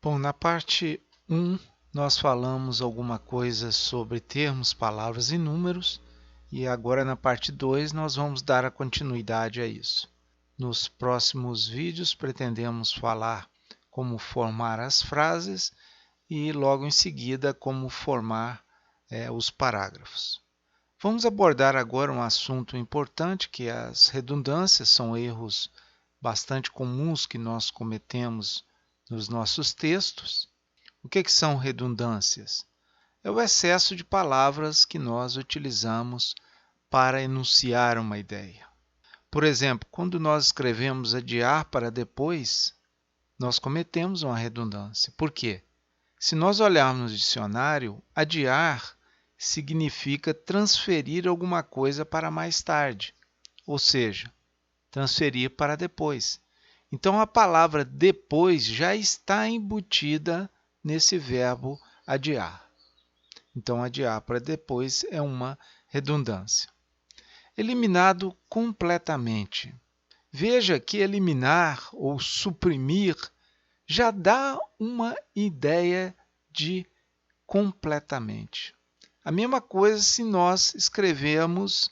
Bom, na parte 1, nós falamos alguma coisa sobre termos, palavras e números, e agora na parte 2 nós vamos dar a continuidade a isso. Nos próximos vídeos pretendemos falar como formar as frases e logo em seguida como formar os parágrafos. Vamos abordar agora um assunto importante, que as redundâncias são erros bastante comuns que nós cometemos nos nossos textos. O que são redundâncias? É o excesso de palavras que nós utilizamos para enunciar uma ideia. Por exemplo, quando nós escrevemos adiar para depois, nós cometemos uma redundância. Por quê? Se nós olharmos no dicionário, adiar significa transferir alguma coisa para mais tarde, ou seja, transferir para depois. Então, a palavra depois já está embutida nesse verbo adiar. Então, adiar para depois é uma redundância. Eliminado completamente. Veja que eliminar ou suprimir já dá uma ideia de completamente. A mesma coisa se nós escrevemos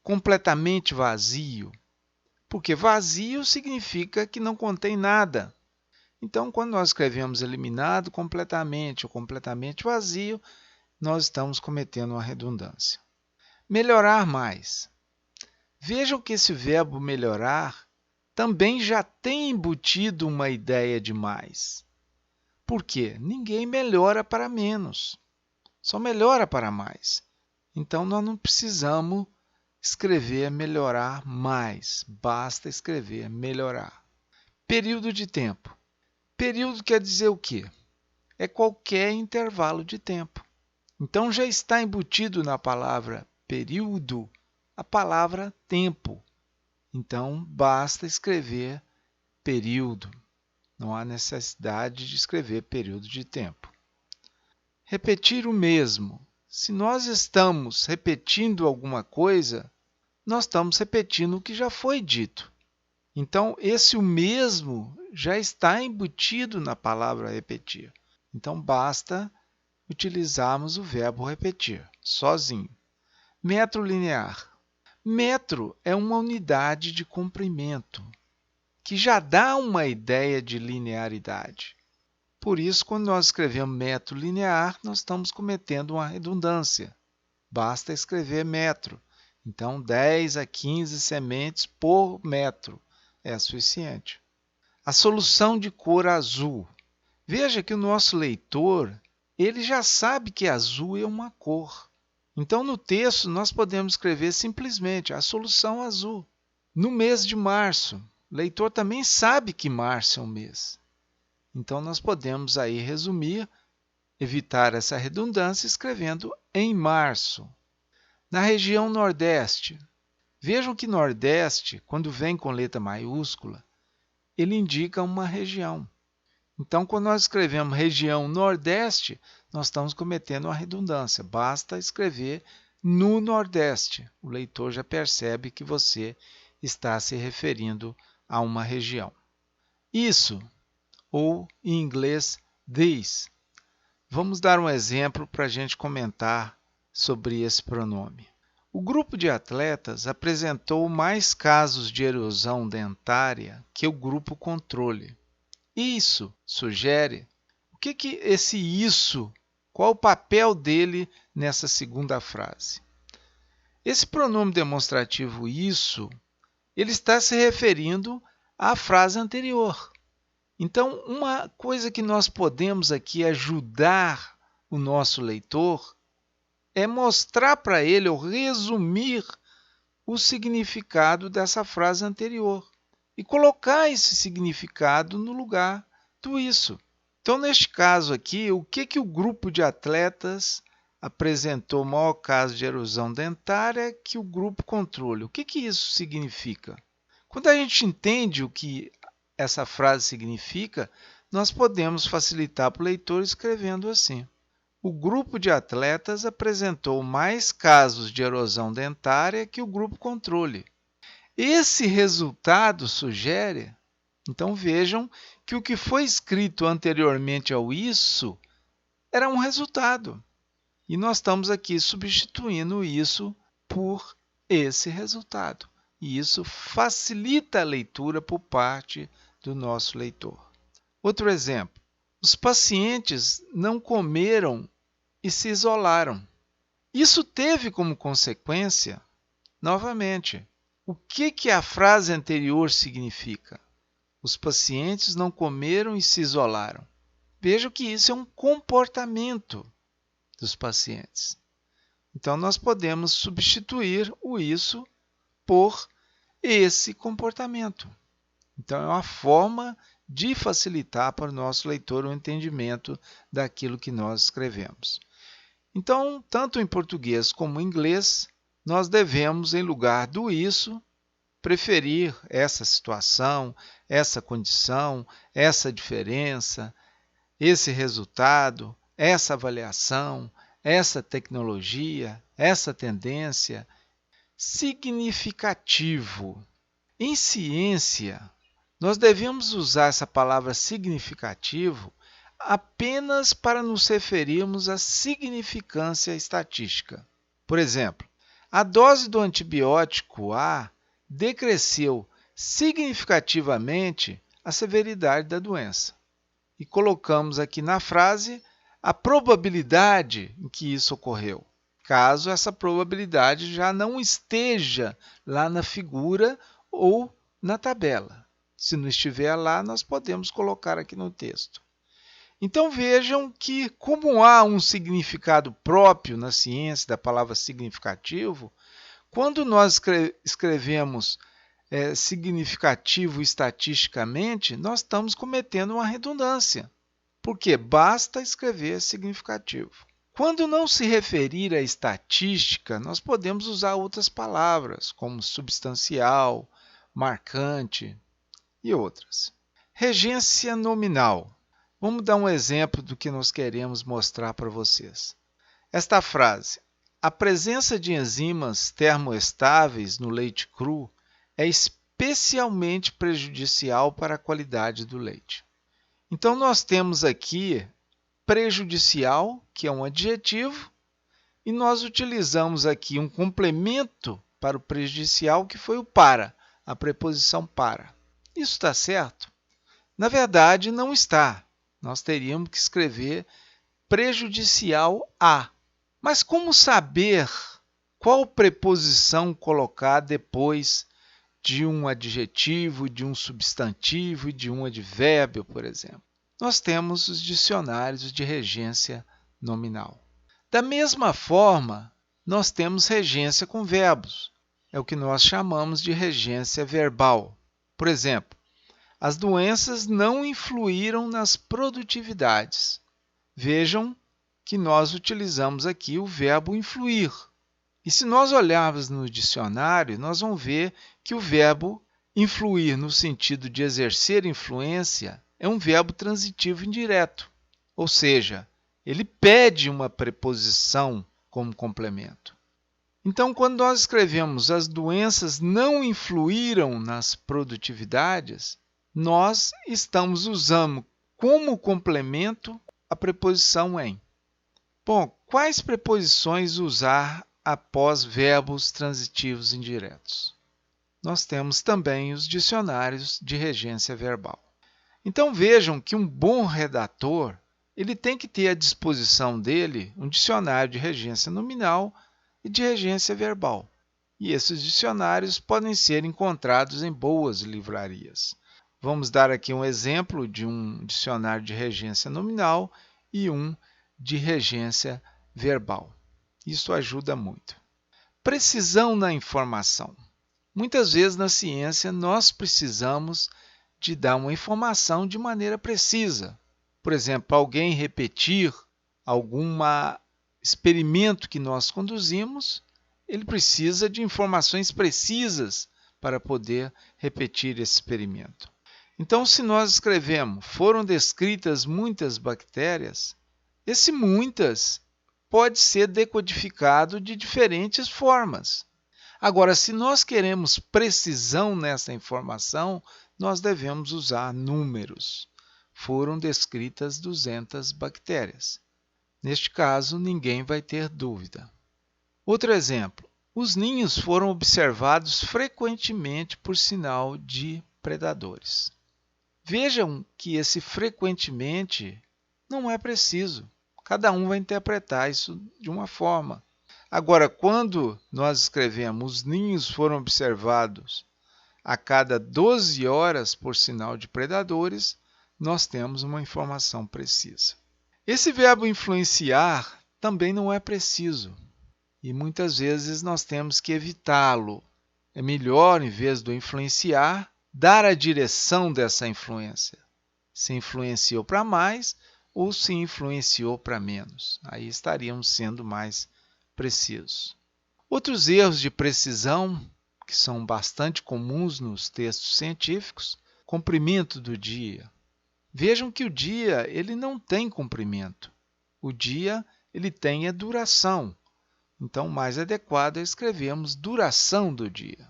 completamente vazio, porque vazio significa que não contém nada. Então, quando nós escrevemos eliminado completamente ou completamente vazio, nós estamos cometendo uma redundância. Melhorar mais. Vejam que esse verbo melhorar também já tem embutido uma ideia de mais. Por quê? Ninguém melhora para menos, só melhora para mais. Então, nós não precisamos escrever melhorar mais, basta escrever melhorar. Período de tempo. Período quer dizer o quê? É qualquer intervalo de tempo. Então, já está embutido na palavra período a palavra tempo. Então, basta escrever período. Não há necessidade de escrever período de tempo. Repetir o mesmo. Se nós estamos repetindo alguma coisa, nós estamos repetindo o que já foi dito. Então, esse o mesmo já está embutido na palavra repetir. Então, basta utilizarmos o verbo repetir, sozinho. Metro linear. Metro é uma unidade de comprimento, que já dá uma ideia de linearidade. Por isso, quando nós escrevemos metro linear, nós estamos cometendo uma redundância. Basta escrever metro. Então, 10 a 15 sementes por metro é suficiente. A solução de cor azul. Veja que o nosso leitor ele já sabe que azul é uma cor. Então, no texto, nós podemos escrever simplesmente a solução azul. No mês de março, o leitor também sabe que março é um mês. Então, nós podemos aí resumir, evitar essa redundância escrevendo em março. Na região Nordeste, vejam que Nordeste, quando vem com letra maiúscula, ele indica uma região. Então, quando nós escrevemos região Nordeste, nós estamos cometendo uma redundância. Basta escrever no Nordeste. O leitor já percebe que você está se referindo a uma região. Isso, ou em inglês, this. Vamos dar um exemplo para a gente comentar sobre esse pronome. O grupo de atletas apresentou mais casos de erosão dentária que o grupo controle. Isso sugere o que esse isso, qual o papel dele nessa segunda frase? Esse pronome demonstrativo isso, ele está se referindo à frase anterior. Então, uma coisa que nós podemos aqui ajudar o nosso leitor é mostrar para ele ou resumir o significado dessa frase anterior e colocar esse significado no lugar do isso. Então, neste caso aqui, o que o grupo de atletas apresentou maior caso de erosão dentária que o grupo controle? O que isso significa? Quando a gente entende o que essa frase significa, nós podemos facilitar para o leitor escrevendo assim. O grupo de atletas apresentou mais casos de erosão dentária que o grupo controle. Esse resultado sugere, Então vejam que o que foi escrito anteriormente ao isso era um resultado. E nós estamos aqui substituindo isso por esse resultado. E isso facilita a leitura por parte do nosso leitor. Outro exemplo. Os pacientes não comeram e se isolaram. Isso teve como consequência, novamente, o que a frase anterior significa? Os pacientes não comeram e se isolaram. Vejam que isso é um comportamento dos pacientes. Então, nós podemos substituir o isso por esse comportamento. Então, é uma forma de facilitar para o nosso leitor o entendimento daquilo que nós escrevemos. Então, tanto em português como em inglês, nós devemos, em lugar do isso, preferir essa situação, essa condição, essa diferença, esse resultado, essa avaliação, essa tecnologia, essa tendência. Significativo. Em ciência, nós devemos usar essa palavra significativo apenas para nos referirmos à significância estatística. Por exemplo, a dose do antibiótico A decresceu significativamente a severidade da doença. E colocamos aqui na frase a probabilidade em que isso ocorreu, caso essa probabilidade já não esteja lá na figura ou na tabela. Se não estiver lá, nós podemos colocar aqui no texto. Então vejam que, como há um significado próprio na ciência da palavra significativo, quando nós escrevemos significativo estatisticamente, nós estamos cometendo uma redundância, porque basta escrever significativo. Quando não se referir à estatística, nós podemos usar outras palavras, como substancial, marcante e outras. Regência nominal. Vamos dar um exemplo do que nós queremos mostrar para vocês. Esta frase: a presença de enzimas termoestáveis no leite cru é especialmente prejudicial para a qualidade do leite. Então, nós temos aqui prejudicial, que é um adjetivo, e nós utilizamos aqui um complemento para o prejudicial, que foi o para, a preposição para. Isso está certo? Na verdade, não está. Nós teríamos que escrever prejudicial a. Mas como saber qual preposição colocar depois de um adjetivo, de um substantivo e de um advérbio, por exemplo? Nós temos os dicionários de regência nominal. Da mesma forma, nós temos regência com verbos. É o que nós chamamos de regência verbal. Por exemplo, as doenças não influíram nas produtividades. Vejam que nós utilizamos aqui o verbo influir. E se nós olharmos no dicionário, nós vamos ver que o verbo influir no sentido de exercer influência é um verbo transitivo indireto, ou seja, ele pede uma preposição como complemento. Então, quando nós escrevemos as doenças não influíram nas produtividades, nós estamos usando como complemento a preposição em. Bom, quais preposições usar após verbos transitivos indiretos? Nós temos também os dicionários de regência verbal. Então vejam que um bom redator ele tem que ter à disposição dele um dicionário de regência nominal e de regência verbal. E esses dicionários podem ser encontrados em boas livrarias. Vamos dar aqui um exemplo de um dicionário de regência nominal e um de regência verbal. Isso ajuda muito. Precisão na informação. Muitas vezes na ciência nós precisamos de dar uma informação de maneira precisa. Por exemplo, alguém repetir algum experimento que nós conduzimos, ele precisa de informações precisas para poder repetir esse experimento. Então, se nós escrevemos foram descritas muitas bactérias, esse muitas pode ser decodificado de diferentes formas. Agora, se nós queremos precisão nessa informação, nós devemos usar números. Foram descritas 200 bactérias. Neste caso, ninguém vai ter dúvida. Outro exemplo. Os ninhos foram observados frequentemente por sinal de predadores. Vejam que esse frequentemente não é preciso. Cada um vai interpretar isso de uma forma. Agora, quando nós escrevemos os ninhos foram observados a cada 12 horas por sinal de predadores, nós temos uma informação precisa. Esse verbo influenciar também não é preciso e muitas vezes nós temos que evitá-lo. É melhor, em vez do influenciar, dar a direção dessa influência. Se influenciou para mais ou se influenciou para menos. Aí estaríamos sendo mais precisos. Outros erros de precisão, que são bastante comuns nos textos científicos, comprimento do dia. Vejam que o dia ele não tem comprimento. O dia ele tem a duração. Então, o mais adequado é escrevermos duração do dia.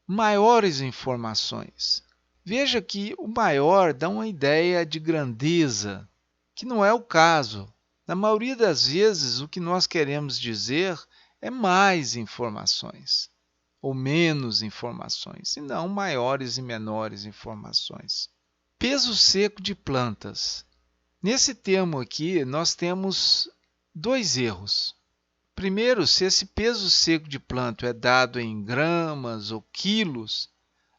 Maiores informações. Veja que o maior dá uma ideia de grandeza, que não é o caso. Na maioria das vezes, o que nós queremos dizer é mais informações, ou menos informações, e não maiores e menores informações. Peso seco de plantas. Nesse termo aqui, nós temos dois erros. Primeiro, se esse peso seco de planta é dado em gramas ou quilos,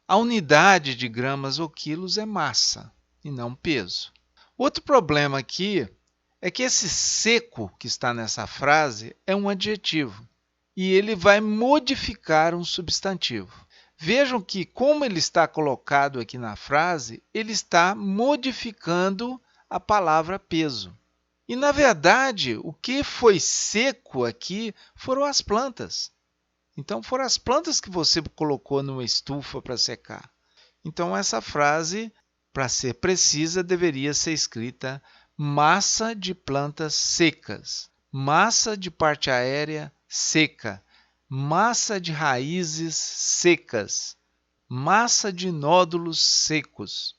a unidade de gramas ou quilos é massa e não peso. Outro problema aqui é que esse seco que está nessa frase é um adjetivo e ele vai modificar um substantivo. Vejam que, como ele está colocado aqui na frase, ele está modificando a palavra peso. E, na verdade, o que foi seco aqui foram as plantas. Então, foram as plantas que você colocou numa estufa para secar. Então, essa frase, para ser precisa, deveria ser escrita massa de plantas secas, massa de parte aérea seca, massa de raízes secas, massa de nódulos secos,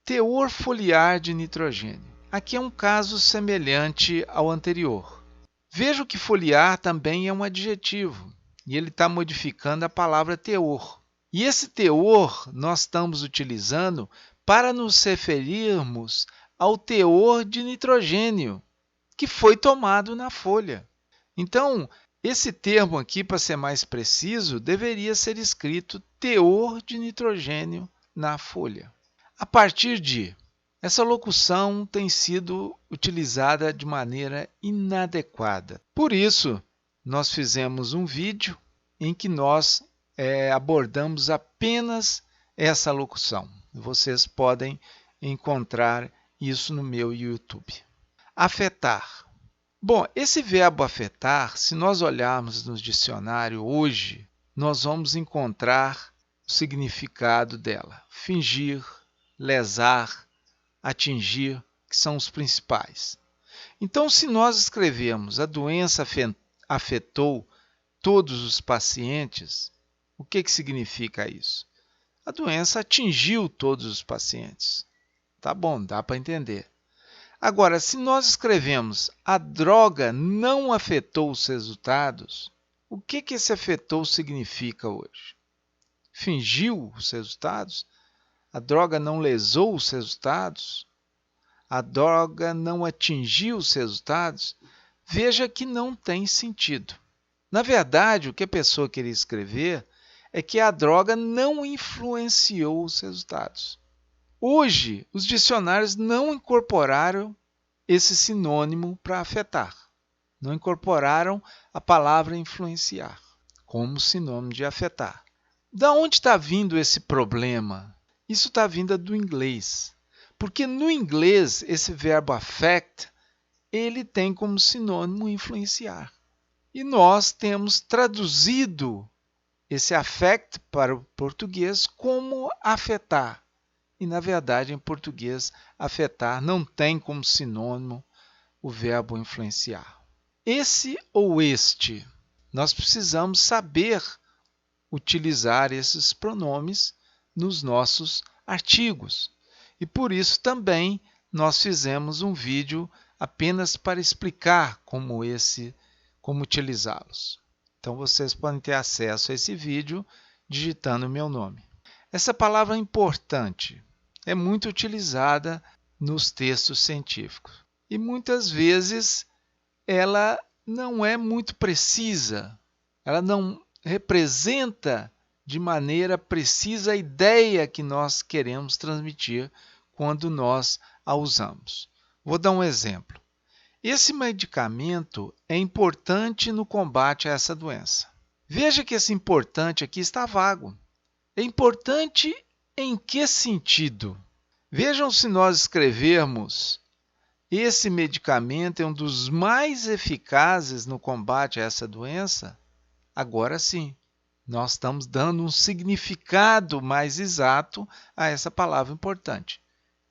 teor foliar de nitrogênio. Aqui é um caso semelhante ao anterior. Veja que foliar também é um adjetivo e ele está modificando a palavra teor. E esse teor nós estamos utilizando para nos referirmos ao teor de nitrogênio que foi tomado na folha. Então, esse termo aqui, para ser mais preciso, deveria ser escrito teor de nitrogênio na folha. A partir de... Essa locução tem sido utilizada de maneira inadequada. Por isso, nós fizemos um vídeo em que nós abordamos apenas essa locução. Vocês podem encontrar isso no meu YouTube. Afetar. Bom, esse verbo afetar, se nós olharmos no dicionário hoje, nós vamos encontrar o significado dela. Fingir, lesar, atingir, que são os principais. Então, se nós escrevemos a doença afetou todos os pacientes, o que significa isso? A doença atingiu todos os pacientes. Tá bom, dá para entender. Agora, se nós escrevemos a droga não afetou os resultados, o que esse afetou significa hoje? Fingiu os resultados? A droga não lesou os resultados? A droga não atingiu os resultados? Veja que não tem sentido. Na verdade, o que a pessoa queria escrever é que a droga não influenciou os resultados. Hoje, os dicionários não incorporaram esse sinônimo para afetar. Não incorporaram a palavra influenciar como sinônimo de afetar. Da onde está vindo esse problema? Isso está vindo do inglês. Porque no inglês, esse verbo affect, ele tem como sinônimo influenciar. E nós temos traduzido esse affect para o português como afetar. E, na verdade, em português, afetar não tem como sinônimo o verbo influenciar. Esse ou este, nós precisamos saber utilizar esses pronomes nos nossos artigos. E por isso também nós fizemos um vídeo apenas para explicar como utilizá-los. Então vocês podem ter acesso a esse vídeo digitando o meu nome. Essa palavra importante é muito utilizada nos textos científicos e muitas vezes ela não é muito precisa, ela não representa de maneira precisa a ideia que nós queremos transmitir quando nós a usamos. Vou dar um exemplo. Esse medicamento é importante no combate a essa doença. Veja que esse importante aqui está vago. É importante em que sentido? Vejam se nós escrevermos esse medicamento é um dos mais eficazes no combate a essa doença, agora sim, nós estamos dando um significado mais exato a essa palavra importante.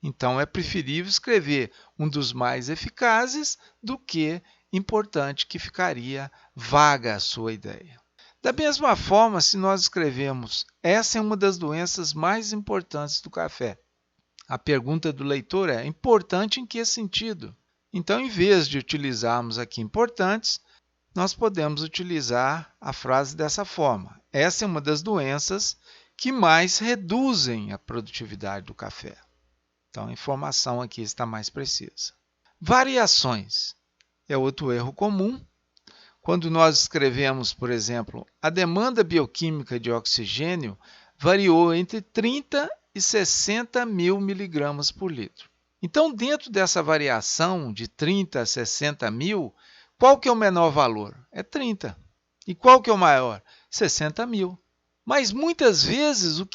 Então, é preferível escrever um dos mais eficazes do que importante, que ficaria vaga a sua ideia. Da mesma forma, se nós escrevemos essa é uma das doenças mais importantes do café, a pergunta do leitor é importante em que sentido? Então, em vez de utilizarmos aqui importantes, nós podemos utilizar a frase dessa forma. Essa é uma das doenças que mais reduzem a produtividade do café. Então, a informação aqui está mais precisa. Variações é outro erro comum. Quando nós escrevemos, por exemplo, a demanda bioquímica de oxigênio variou entre 30 e 60 mil miligramas por litro. Então, dentro dessa variação de 30 a 60 mil, qual que é o menor valor? É 30. E qual que é o maior? 60 mil. Mas muitas vezes o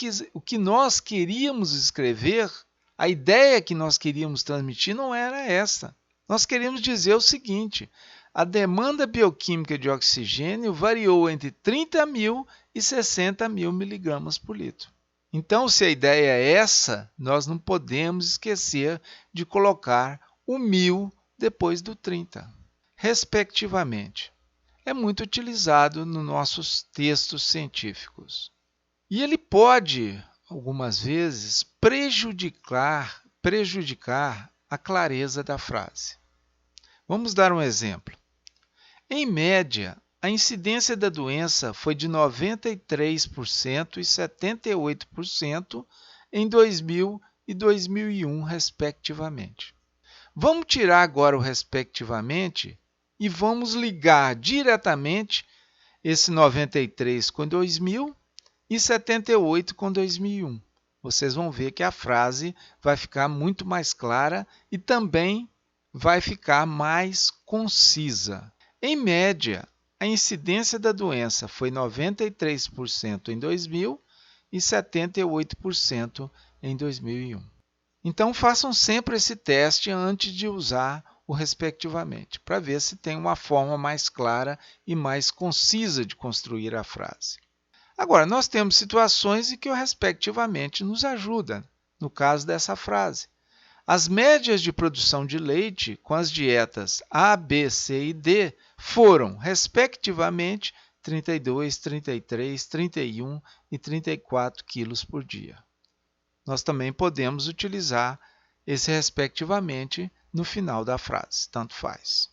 que nós queríamos escrever, a ideia que nós queríamos transmitir não era essa. Nós queríamos dizer o seguinte: a demanda bioquímica de oxigênio variou entre 30 mil e 60 mil miligramas por litro. Então, se a ideia é essa, nós não podemos esquecer de colocar o 1000 depois do 30, respectivamente. É muito utilizado nos nossos textos científicos. E ele pode, algumas vezes, prejudicar a clareza da frase. Vamos dar um exemplo. Em média, a incidência da doença foi de 93% e 78% em 2000 e 2001, respectivamente. Vamos tirar agora o respectivamente e vamos ligar diretamente esse 93 com 2000 e 78 com 2001. Vocês vão ver que a frase vai ficar muito mais clara e também vai ficar mais concisa. Em média, a incidência da doença foi 93% em 2000 e 78% em 2001. Então, façam sempre esse teste antes de usar o respectivamente, para ver se tem uma forma mais clara e mais concisa de construir a frase. Agora, nós temos situações em que o respectivamente nos ajuda, no caso dessa frase. As médias de produção de leite com as dietas A, B, C e D foram, respectivamente, 32, 33, 31 e 34 quilos por dia. Nós também podemos utilizar esse respectivamente no final da frase, tanto faz.